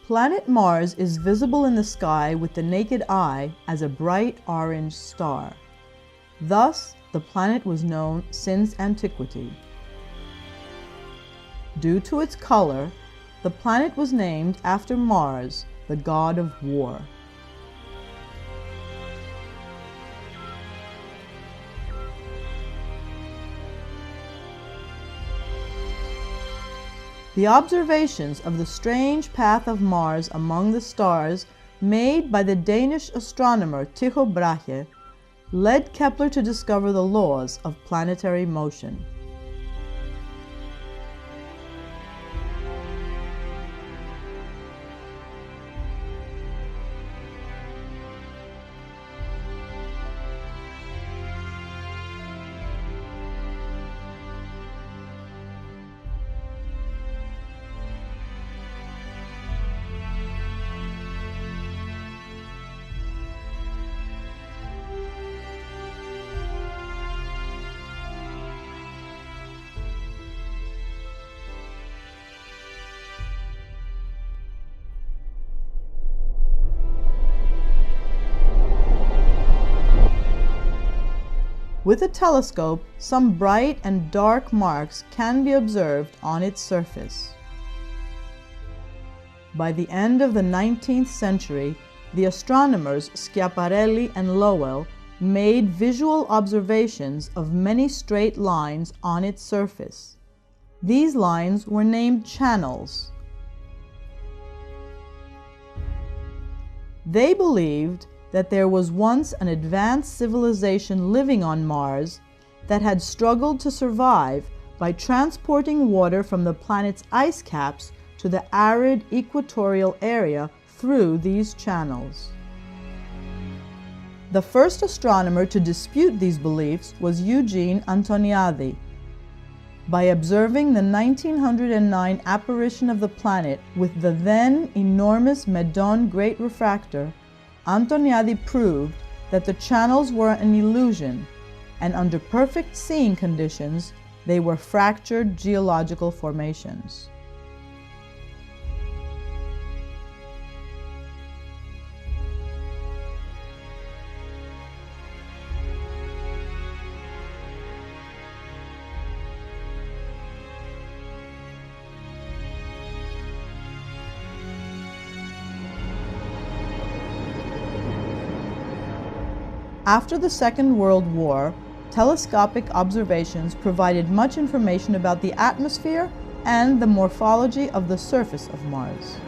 Planet Mars is visible in the sky with the naked eye as a bright orange star. Thus, the planet was known since antiquity. Due to its color, the planet was named after Mars, the god of war. The observations of the strange path of Mars among the stars made by the Danish astronomer Tycho Brahe led Kepler to discover the laws of planetary motion. With a telescope, some bright and dark marks can be observed on its surface. By the end of the 19th century, the astronomers Schiaparelli and Lowell made visual observations of many straight lines on its surface. These lines were named channels. They believed that there was once an advanced civilization living on Mars that had struggled to survive by transporting water from the planet's ice caps to the arid equatorial area through these channels. The first astronomer to dispute these beliefs was Eugene Antoniadi. By observing the 1909 apparition of the planet with the then enormous Meudon Great Refractor, Antoniadi proved that the channels were an illusion, and under perfect seeing conditions, they were fractured geological formations. After the Second World War, telescopic observations provided much information about the atmosphere and the morphology of the surface of Mars.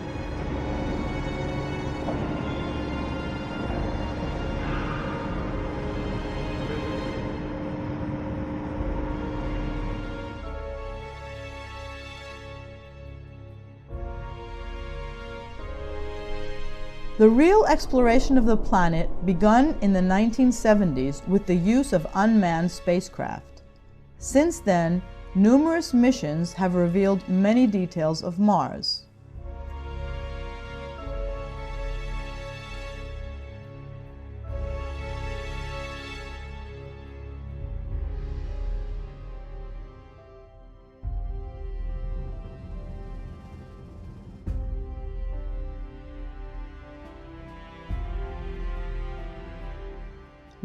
The real exploration of the planet began in the 1970s with the use of unmanned spacecraft. Since then, numerous missions have revealed many details of Mars.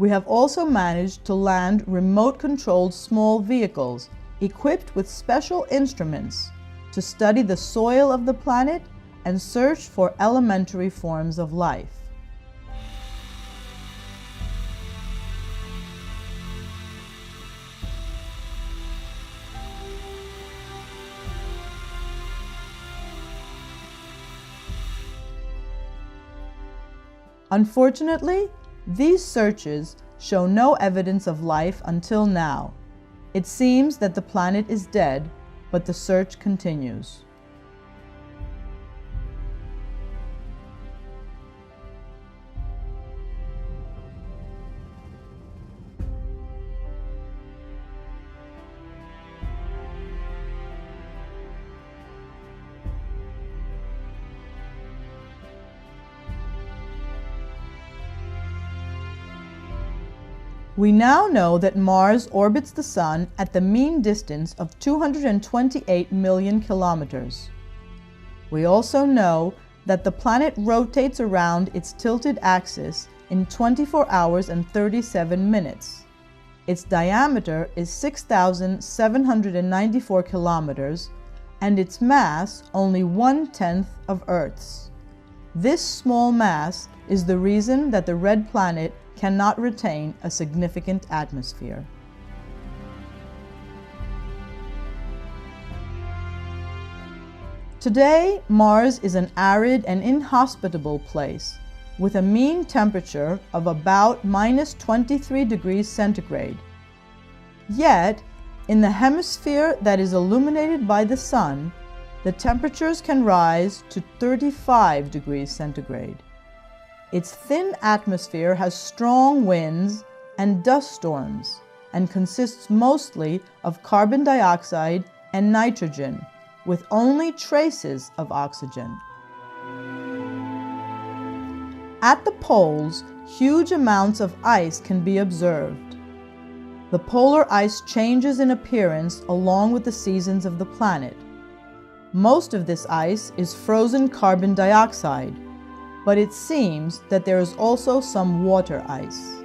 We have also managed to land remote-controlled small vehicles equipped with special instruments to study the soil of the planet and search for elementary forms of life. Unfortunately, these searches show no evidence of life until now. It seems that the planet is dead, but the search continues. We now know that Mars orbits the Sun at the mean distance of 228 million kilometers. We also know that the planet rotates around its tilted axis in 24 hours and 37 minutes. Its diameter is 6,794 kilometers, and its mass only 1/10 of Earth's. This small mass is the reason that the red planet cannot retain a significant atmosphere. Today, Mars is an arid and inhospitable place, with a mean temperature of about -23 degrees centigrade. Yet, in the hemisphere that is illuminated by the sun, the temperatures can rise to 35 degrees centigrade. Its thin atmosphere has strong winds and dust storms, and consists mostly of carbon dioxide and nitrogen, with only traces of oxygen. At the poles, huge amounts of ice can be observed. The polar ice changes in appearance along with the seasons of the planet. Most of this ice is frozen carbon dioxide, but it seems that there is also some water ice.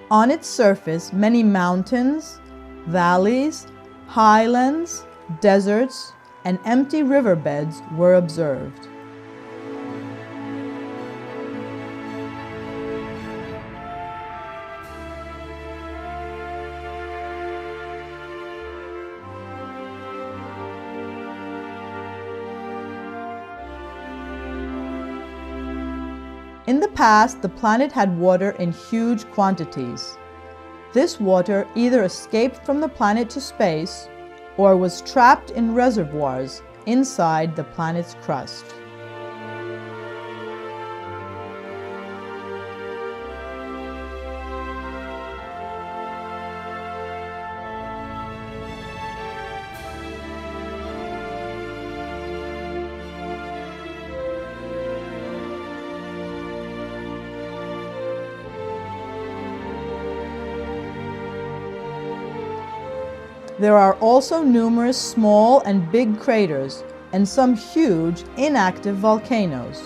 On its surface, many mountains, valleys, highlands, deserts, and empty riverbeds were observed. In the past, the planet had water in huge quantities. This water either escaped from the planet to space or was trapped in reservoirs inside the planet's crust. There are also numerous small and big craters and some huge inactive volcanoes.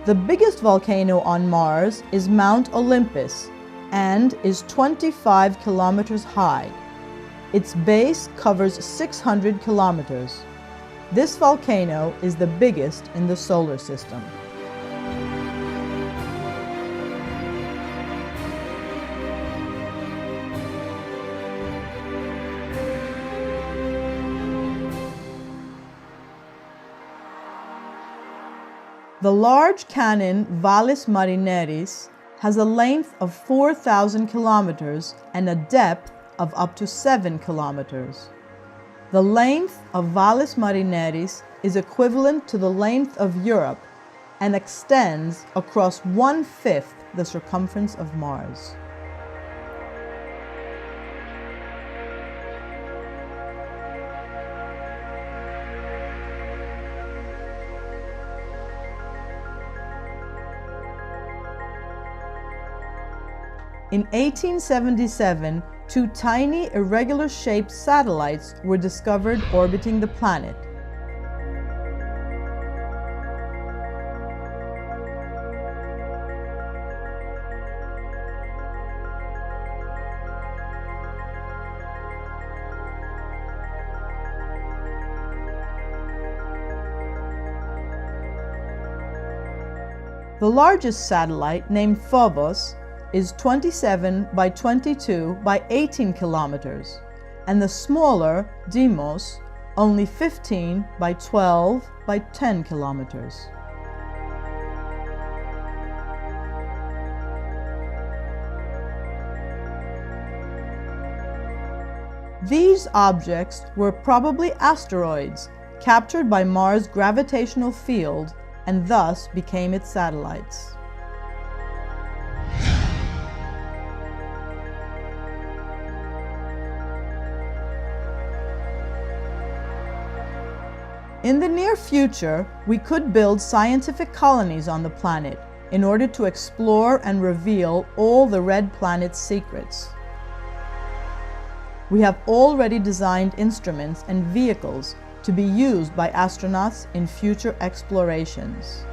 The biggest volcano on Mars is Mount Olympus and is 25 kilometers high. Its base covers 600 kilometers. This volcano is the biggest in the solar system. The large canyon Valles Marineris has a length of 4,000 kilometers and a depth of up to 7 kilometers. The length of Valles Marineris is equivalent to the length of Europe and extends across 1/5 the circumference of Mars. In 1877, two tiny, irregular-shaped satellites were discovered orbiting the planet. The largest satellite, named Phobos, is 27 by 22 by 18 kilometers, and the smaller, Deimos, only 15 by 12 by 10 kilometers. These objects were probably asteroids captured by Mars' gravitational field and thus became its satellites. In the near future, we could build scientific colonies on the planet in order to explore and reveal all the red planet's secrets. We have already designed instruments and vehicles to be used by astronauts in future explorations.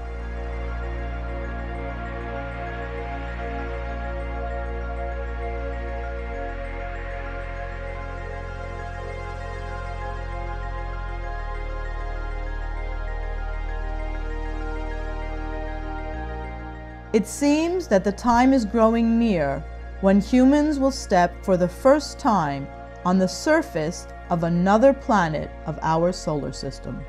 It seems that the time is growing near when humans will step for the first time on the surface of another planet of our solar system.